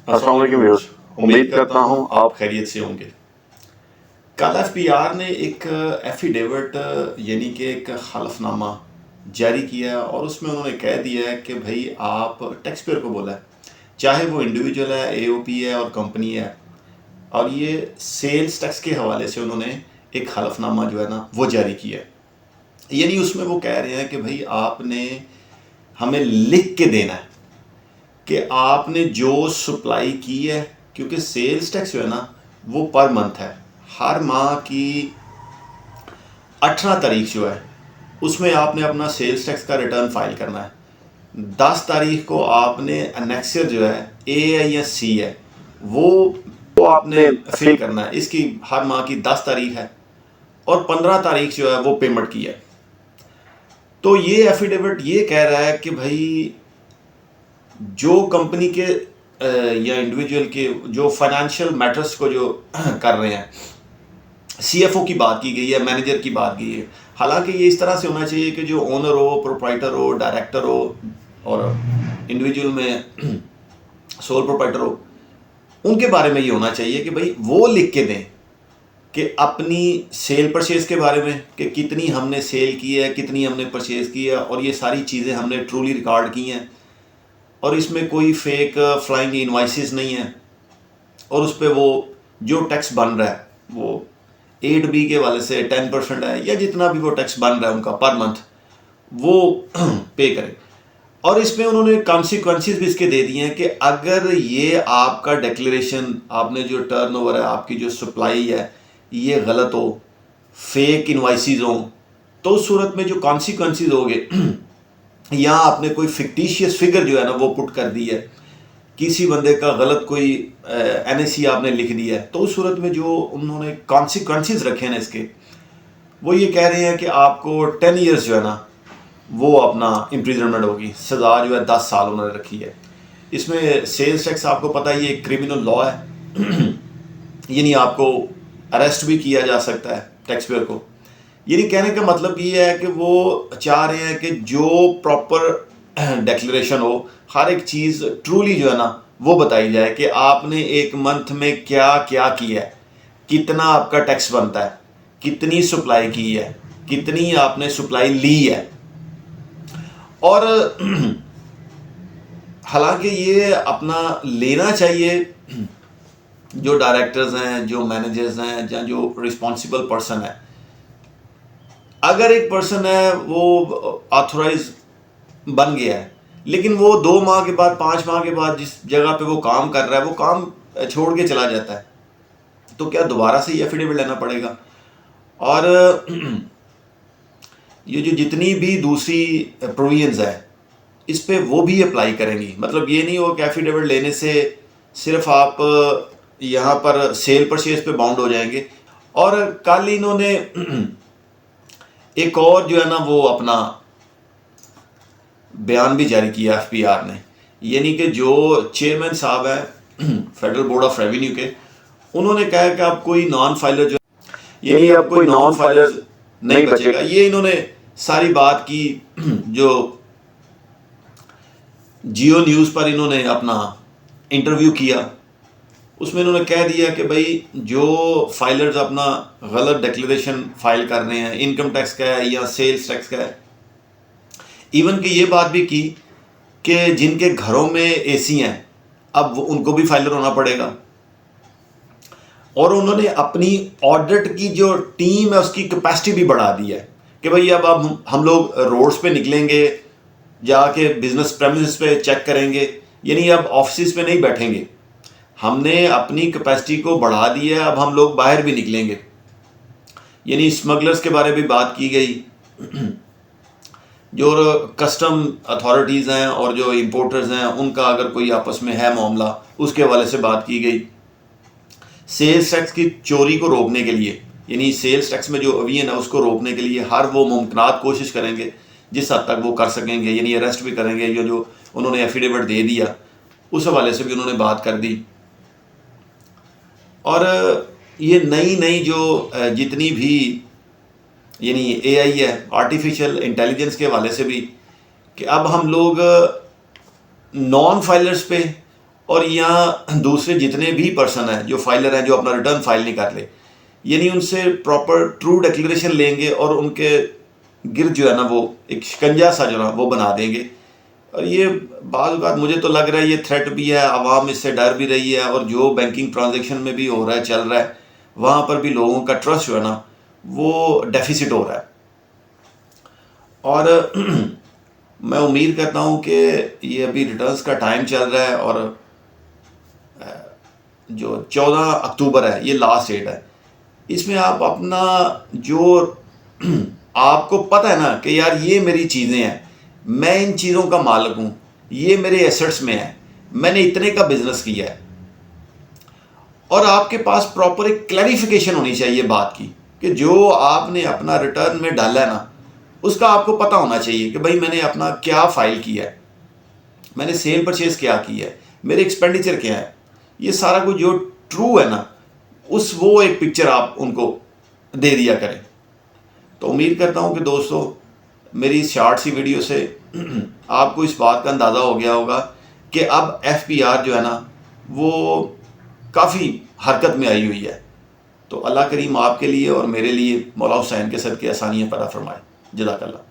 السلام علیکم ویورز، امید کرتا ہوں آپ خیریت سے ہوں گے۔ کل ایف پی آر نے ایک ایفیڈیوٹ یعنی کہ ایک حلف نامہ جاری کیا اور اس میں انہوں نے کہہ دیا ہے کہ بھائی آپ ٹیکس پیئر کو بولا ہے، چاہے وہ انڈیویجول ہے، اے او پی ہے اور کمپنی ہے، اور یہ سیلز ٹیکس کے حوالے سے انہوں نے ایک حلف نامہ جو ہے نا وہ جاری کیا ہے۔ یعنی اس میں وہ کہہ رہے ہیں کہ بھائی آپ نے ہمیں لکھ کے دینا ہے کہ آپ نے جو سپلائی کی ہے، کیونکہ سیلز ٹیکس جو ہے نا وہ پر منتھ ہے، ہر ماہ کی 18 تاریخ جو ہے اس میں آپ نے اپنا سیلز ٹیکس کا ریٹرن فائل کرنا ہے۔ 10 تاریخ کو آپ نے انیکسر جو ہے اے ہے یا سی ہے وہ آپ نے فل کرنا ہے، اس کی ہر ماہ کی 10 تاریخ ہے، اور 15 تاریخ جو ہے وہ پیمنٹ کی ہے۔ تو یہ ایفیڈیوٹ یہ کہہ رہا ہے کہ بھائی جو کمپنی کے یا انڈیویجول کے جو فائنینشیل میٹرز کو جو کر رہے ہیں، سی ایف او کی بات کی گئی ہے، مینیجر کی بات کی ہے، حالانکہ یہ اس طرح سے ہونا چاہیے کہ جو اونر ہو، پروپرائٹر ہو، ڈائریکٹر ہو اور انڈیویجول میں سول پروپرائٹر ہو، ان کے بارے میں یہ ہونا چاہیے کہ بھائی وہ لکھ کے دیں کہ اپنی سیل پرچیز کے بارے میں کہ کتنی ہم نے سیل کی ہے، کتنی ہم نے پرچیز کی ہے، اور یہ ساری چیزیں ہم نے ٹرولی ریکارڈ کی ہیں، اور اس میں کوئی فیک فلائنگ انوائسز نہیں ہے، اور اس پہ وہ جو ٹیکس بن رہا ہے وہ 8B کے والے سے 10% ہے یا جتنا بھی وہ ٹیکس بن رہا ہے ان کا پر منتھ وہ پے کریں۔ اور اس میں انہوں نے کانسیکوینسز بھی اس کے دے دیے ہیں کہ اگر یہ آپ کا ڈیکلیریشن، آپ نے جو ٹرن اوور ہے، آپ کی جو سپلائی ہے، یہ غلط ہو، فیک انوائسز ہوں، تو اس صورت میں جو کانسیکوینسز ہوگے، یا آپ نے کوئی فکٹیشیس فگر جو ہے نا وہ پٹ کر دی ہے، کسی بندے کا غلط کوئی این اے سی آپ نے لکھ دیا ہے، تو اس صورت میں جو انہوں نے کانسیکوینسز رکھے ہیں نا اس کے، وہ یہ کہہ رہے ہیں کہ آپ کو 10 ایئرس جو ہے نا وہ اپنا امپریزنمنٹ ہوگی، سزا جو ہے 10 سال انہوں نے رکھی ہے۔ اس میں سیلز ٹیکس آپ کو پتہ ہے یہ ایک کرمنل لا ہے، یعنی آپ کو اریسٹ بھی کیا جا سکتا ہے ٹیکس پیئر کو۔ یعنی کہنے کا مطلب یہ ہے کہ وہ چاہ رہے ہیں کہ جو پراپر ڈیکلیریشن ہو، ہر ایک چیز ٹرولی جو ہے نا وہ بتائی جائے کہ آپ نے ایک منتھ میں کیا کیا کیا ہے، کتنا آپ کا ٹیکس بنتا ہے، کتنی سپلائی کی ہے، کتنی آپ نے سپلائی لی ہے۔ اور حالانکہ یہ اپنا لینا چاہیے جو ڈائریکٹرز ہیں، جو مینیجرز ہیں، یا جو رسپانسبل پرسن ہے۔ اگر ایک پرسن ہے وہ آتھورائز بن گیا ہے، لیکن وہ 2 ماہ کے بعد، 5 ماہ کے بعد جس جگہ پہ وہ کام کر رہا ہے وہ کام چھوڑ کے چلا جاتا ہے، تو کیا دوبارہ سے یہ ایفیڈیوٹ لینا پڑے گا؟ اور یہ جو جتنی بھی دوسری پروویژنز ہے اس پہ وہ بھی اپلائی کریں گی۔ مطلب یہ نہیں ہو کہ ایفیڈیوٹ لینے سے صرف آپ یہاں پر سیل پرچیز پہ باؤنڈ ہو جائیں گے۔ اور کل انہوں نے ایک اور جو ہے نا وہ اپنا بیان بھی جاری کیا ایف پی آر نے، یعنی کہ جو چیئرمین صاحب ہیں فیڈرل بورڈ آف ریونیو کے، انہوں نے کہا کہ اب کوئی نان فائلر جو یعنی اب کوئی نان فائلر نہیں بچے گا۔ یہ انہوں نے ساری بات کی جو جیو نیوز پر انہوں نے اپنا انٹرویو کیا، اس میں انہوں نے کہہ دیا کہ بھائی جو فائلرز اپنا غلط ڈیکلیریشن فائل کر رہے ہیں، انکم ٹیکس کا ہے یا سیلز ٹیکس کا ہے، ایون کہ یہ بات بھی کی کہ جن کے گھروں میں اے سی ہیں اب ان کو بھی فائلر ہونا پڑے گا۔ اور انہوں نے اپنی آڈٹ کی جو ٹیم ہے اس کی کیپیسٹی بھی بڑھا دی ہے کہ بھائی اب ہم لوگ روڈز پہ نکلیں گے، جا کے بزنس پریمیسز پہ چیک کریں گے، یعنی اب آفسز پہ نہیں بیٹھیں گے، ہم نے اپنی کیپیسٹی کو بڑھا دی ہے، اب ہم لوگ باہر بھی نکلیں گے۔ یعنی اسمگلرز کے بارے میں بھی بات کی گئی، جو کسٹم اتھارٹیز ہیں اور جو امپورٹرز ہیں ان کا اگر کوئی آپس میں ہے معاملہ اس کے حوالے سے بات کی گئی۔ سیلز ٹیکس کی چوری کو روکنے کے لیے، یعنی سیلز ٹیکس میں جو اوین ہے اس کو روکنے کے لیے ہر وہ ممکنات کوشش کریں گے جس حد تک وہ کر سکیں گے، یعنی اریسٹ بھی کریں گے، جو انہوں نے ایفیڈیوٹ دے دیا اس حوالے سے بھی انہوں نے بات کر دی۔ اور یہ نئی جو جتنی بھی یعنی اے آئی ہے، آرٹیفیشل انٹیلیجنس کے حوالے سے بھی، کہ اب ہم لوگ نان فائلرز پہ اور یہاں دوسرے جتنے بھی پرسن ہیں جو فائلر ہیں جو اپنا ریٹرن فائل نہیں کر لے، یعنی ان سے پراپر ٹرو ڈیکلیریشن لیں گے اور ان کے گرد جو ہے نا وہ ایک شکنجا سا جو نا وہ بنا دیں گے. اور یہ بعض اوقات مجھے تو لگ رہا ہے یہ تھریٹ بھی ہے، عوام اس سے ڈر بھی رہی ہے، اور جو بینکنگ ٹرانزیکشن میں بھی ہو رہا ہے چل رہا ہے وہاں پر بھی لوگوں کا ٹرسٹ جو ہے نا وہ ڈیفیسٹ ہو رہا ہے. اور میں امید کرتا ہوں کہ یہ ابھی ریٹرنز کا ٹائم چل رہا ہے، اور جو 14 اکتوبر ہے یہ لاسٹ ڈیٹ ہے. اس میں آپ اپنا جو آپ کو پتہ ہے نا کہ یار یہ میری چیزیں ہیں، میں ان چیزوں کا مالک ہوں، یہ میرے ایسٹس میں ہے، میں نے اتنے کا بزنس کیا ہے، اور آپ کے پاس پراپر ایک کلیریفیکیشن ہونی چاہیے بات کی کہ جو آپ نے اپنا ریٹرن میں ڈالا ہے نا اس کا آپ کو پتہ ہونا چاہیے کہ بھائی میں نے اپنا کیا فائل کیا ہے، میں نے سیل پرچیز کیا کی ہے، میرے ایکسپینڈیچر کیا ہے، یہ سارا کچھ جو ٹرو ہے نا وہ ایک پکچر آپ ان کو دے دیا کریں. تو امید کرتا ہوں کہ دوستو میری اس شارٹ سی ویڈیو سے آپ کو اس بات کا اندازہ ہو گیا ہوگا کہ اب FPR جو ہے نا وہ کافی حرکت میں آئی ہوئی ہے. تو اللہ کریم آپ کے لیے اور میرے لیے مولا حسین کے صدقے آسانیاں پیدا فرمائے. جزاک اللہ.